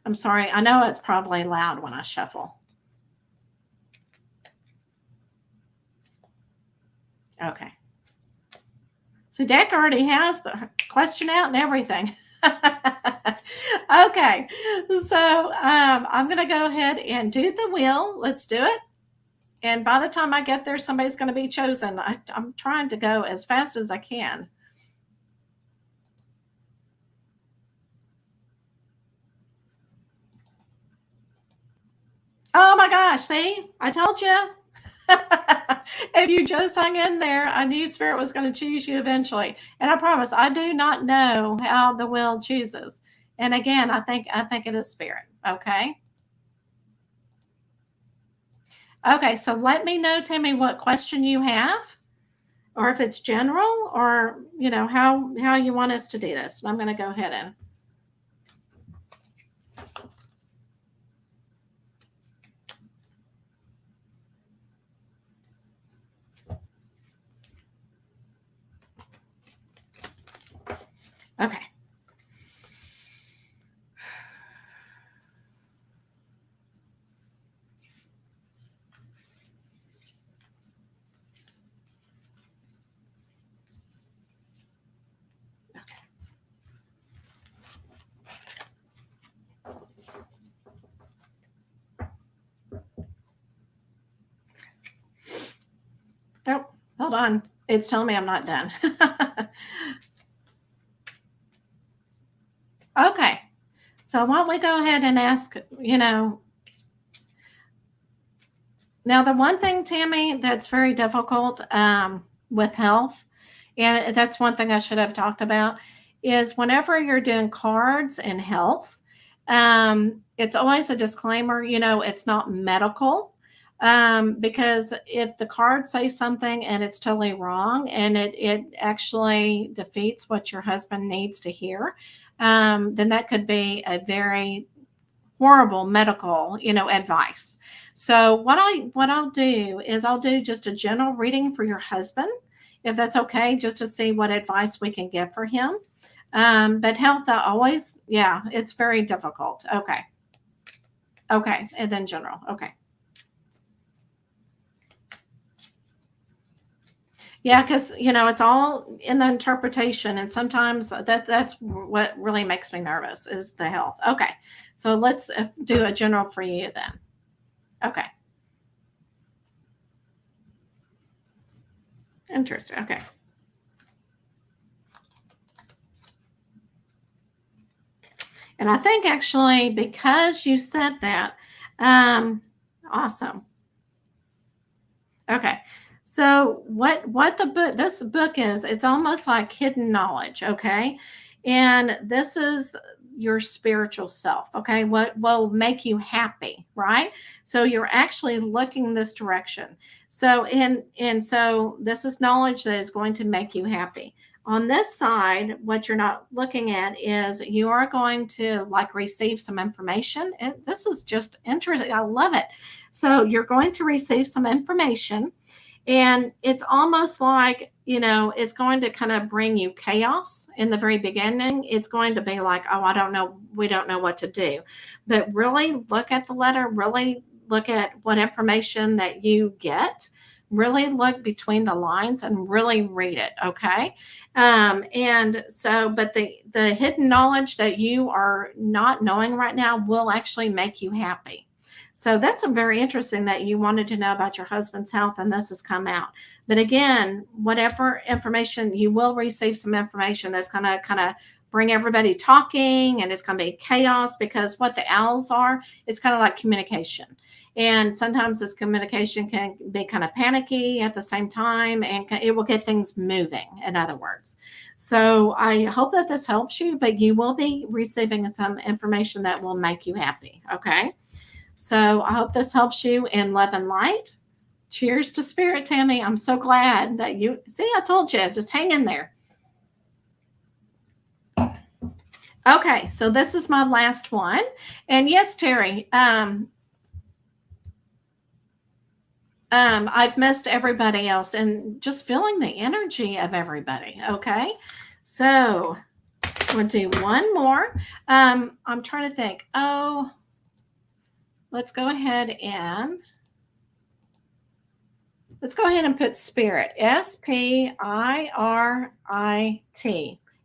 I'm sorry. I know it's probably loud when I shuffle. Okay. So Deck already has the question out and everything. Okay. So I'm going to go ahead and do the wheel. Let's do it. And by the time I get there, somebody's going to be chosen. I'm trying to go as fast as I can. Oh my gosh, see? I told you. If you just hung in there, I knew Spirit was going to choose you eventually. And I promise, I do not know how the will chooses. And again, I think it is Spirit. Okay. Okay, so let me know, Tammy, what question you have, or if it's general, or how you want us to do this. I'm going to go ahead and. Okay. Oh, hold on. It's telling me I'm not done. Okay. So why don't we go ahead and ask, now the one thing, Tammy, that's very difficult with health, and that's one thing I should have talked about, is whenever you're doing cards and health, it's always a disclaimer, it's not medical. Because if the cards say something and it's totally wrong and it actually defeats what your husband needs to hear, then that could be a very horrible medical, advice. So what I'll do is I'll do just a general reading for your husband, if that's okay, just to see what advice we can get for him. But health always, yeah, it's very difficult. Okay. Okay. And then general. Okay. Yeah, because it's all in the interpretation, and sometimes that's what really makes me nervous is the health. Okay, so let's do a general for you then. Okay, interesting. Okay, and I think actually because you said that, um, awesome. Okay. So what the book this book is, it's almost like hidden knowledge, okay? And this is your spiritual self, okay? What will make you happy, right? So you're actually looking this direction. So and so this is knowledge that is going to make you happy. On this side, what you're not looking at is you are going to like receive some information. And this is just interesting. I love it. So you're going to receive some information, and it's almost like, it's going to kind of bring you chaos in the very beginning. It's going to be like, oh, I don't know. We don't know what to do. But really look at the letter, really look at what information that you get. Really look between the lines and really read it. Okay. And so, but the hidden knowledge that you are not knowing right now will actually make you happy. So that's a very interesting that you wanted to know about your husband's health, and this has come out. But again, whatever information you will receive, some information that's going to kind of bring everybody talking, and it's going to be chaos because what the owls are, it's kind of like communication. And sometimes this communication can be kind of panicky at the same time, and it will get things moving, in other words. So I hope that this helps you, but you will be receiving some information that will make you happy. Okay. So I hope this helps you in love and light. Cheers to spirit, Tammy. I'm so glad that you see, I told you, just hang in there. Okay, so this is my last one. And yes, Terry, I've missed everybody else and just feeling the energy of everybody. Okay. So we'll do one more. I'm trying to think. Oh, let's go ahead and put spirit, Spirit,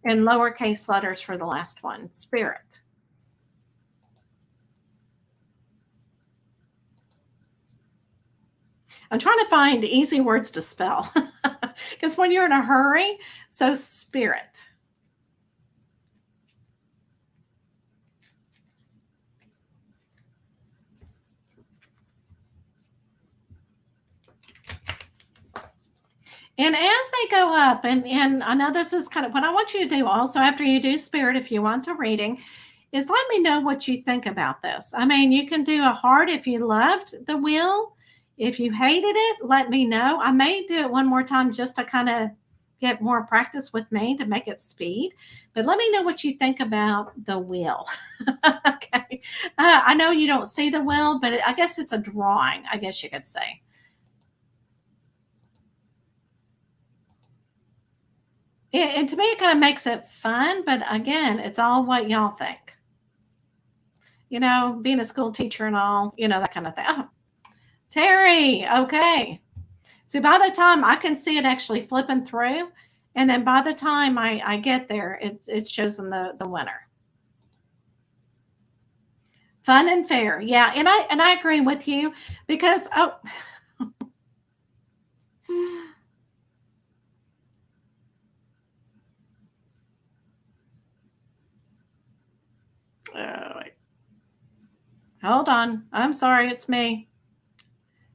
in lowercase letters for the last one, spirit. I'm trying to find easy words to spell because when you're in a hurry, so spirit. And as they go up, and I know this is kind of what I want you to do also after you do spirit, if you want the reading, is let me know what you think about this. I mean, you can do a heart if you loved the wheel. If you hated it, let me know. I may do it one more time just to kind of get more practice with me to make it speed. But let me know what you think about the wheel. Okay. I know you don't see the wheel, but I guess it's a drawing, I guess you could say. And to me, it kind of makes it fun. But again, it's all what y'all think. Being a school teacher and all, that kind of thing. Oh, Terry, okay. See, by the time I can see it actually flipping through, and then by the time I get there, it's chosen the winner. Fun and fair, yeah, and I agree with you because Hold on. I'm sorry. It's me.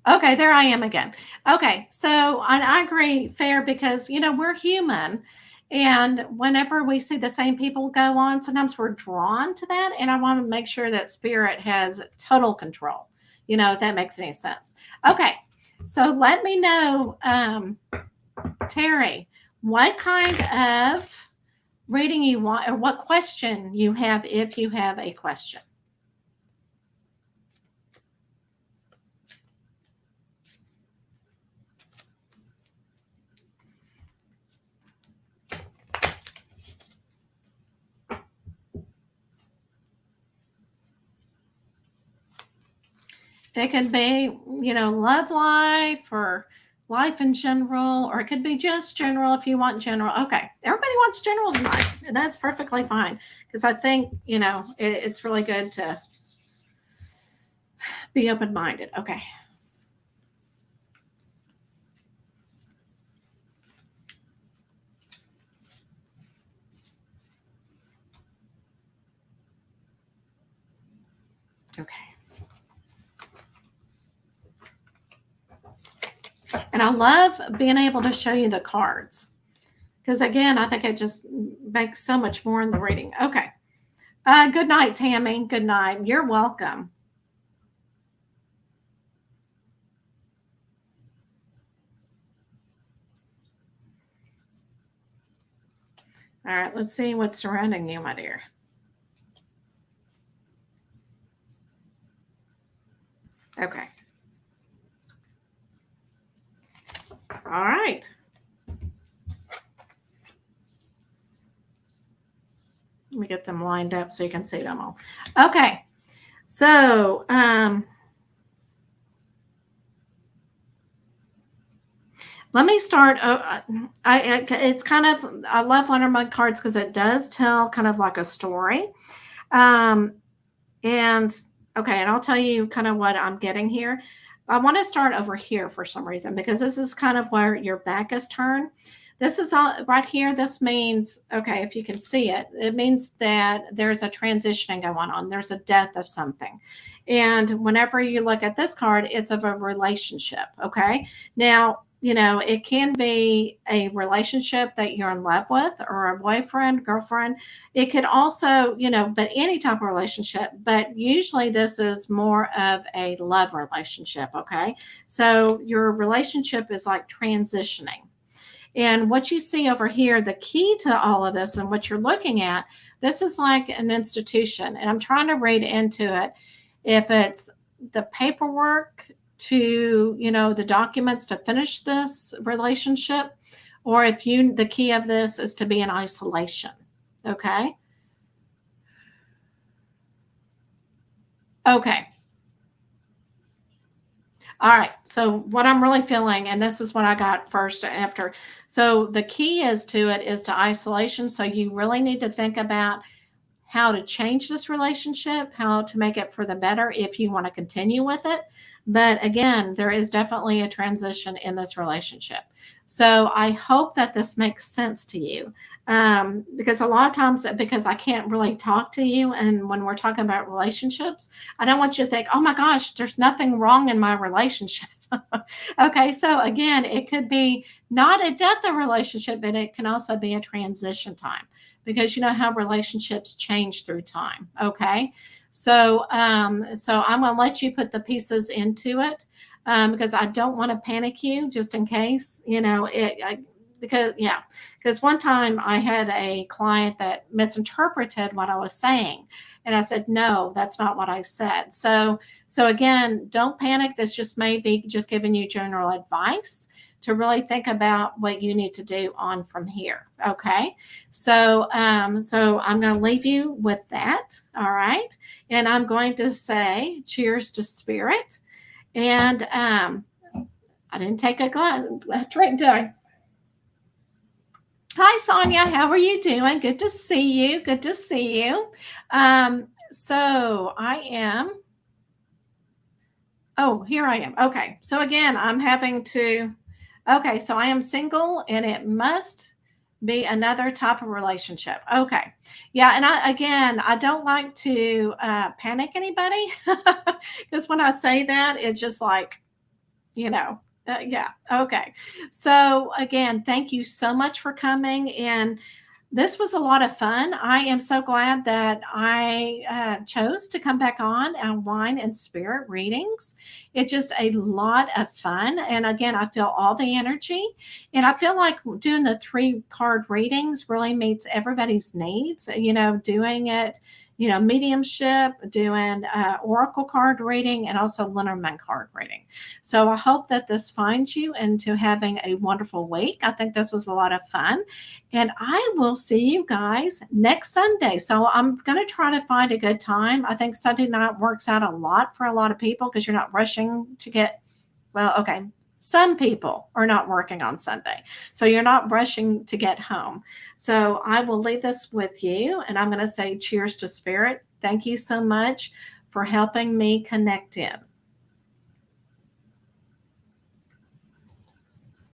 Okay, there I am again. Okay, so I agree, fair, because we're human, and whenever we see the same people go on, sometimes we're drawn to that, and I want to make sure that spirit has total control. If that makes any sense. Okay, so let me know, Terry, what kind of reading you want, or what question you have, if you have a question. It could be, love life or life in general, or it could be just general if you want general. Okay. Everybody wants general tonight, and that's perfectly fine because I think, it's really good to be open minded. Okay. Okay. And I love being able to show you the cards because, again, I think it just makes so much more in the reading. Okay. Good night, Tammy. Good night. You're welcome. All right. Let's see what's surrounding you, my dear. Okay. All right. Let me get them lined up so you can see them all. Okay. So, let me start. It's kind of, I love Lenormand cards because it does tell kind of like a story. Um, and okay, and I'll tell you kind of what I'm getting here. I want to start over here for some reason because this is kind of where your back is turned. This is all right here. This means, okay, if you can see it, it means that there's a transitioning going on. There's a death of something. And whenever you look at this card, it's of a relationship. Okay. Now, it can be a relationship that you're in love with, or a boyfriend, girlfriend. It could also, but any type of relationship, but usually this is more of a love relationship. Okay. So your relationship is like transitioning. And what you see over here, the key to all of this and what you're looking at, this is like an institution. And I'm trying to read into it if it's the paperwork to, the documents to finish this relationship, or if the key of this is to be in isolation. Okay. Okay. All right. So what I'm really feeling, and this is what I got first after. So the key is to it is to isolation. So you really need to think about how to change this relationship, how to make it for the better if you want to continue with it. But again, there is definitely a transition in this relationship. So I hope that this makes sense to you. Because a lot of times, because I can't really talk to you, and when we're talking about relationships, I don't want you to think, oh my gosh, there's nothing wrong in my relationship. Okay, so again, it could be not a death of relationship, but it can also be a transition time because you know how relationships change through time. Okay, so I'm going to let you put the pieces into it because I don't want to panic you, just in case because yeah, because one time I had a client that misinterpreted what I was saying, and I said no, that's not what I said. So again, don't panic. This just may be just giving you general advice to really think about what you need to do on from here. Okay. So I'm going to leave you with that. All right. And I'm going to say cheers to spirit. And I didn't take a drink, did I? Hi, Sonia. How are you doing? Good to see you. Good to see you. So I am. Oh, here I am. Okay. So again, I'm having to. Okay. So I am single, and it must Be another type of relationship. Okay. Yeah. And I don't like to panic anybody because when I say that, it's just like, you know, yeah. Okay. So again, thank you so much for coming. And this was a lot of fun. I am so glad that I chose to come back on wine and spirit readings. It's just a lot of fun. And again, I feel all the energy. And I feel like doing the 3 card readings really meets everybody's needs. Doing it, mediumship, doing oracle card reading, and also Lenormand card reading. So I hope that this finds you into having a wonderful week. I think this was a lot of fun. And I will see you guys next Sunday. So I'm going to try to find a good time. I think Sunday night works out a lot for a lot of people because you're not rushing to get, well, okay. Some people are not working on Sunday. So you're not rushing to get home. So I will leave this with you. And I'm going to say cheers to spirit. Thank you so much for helping me connect in.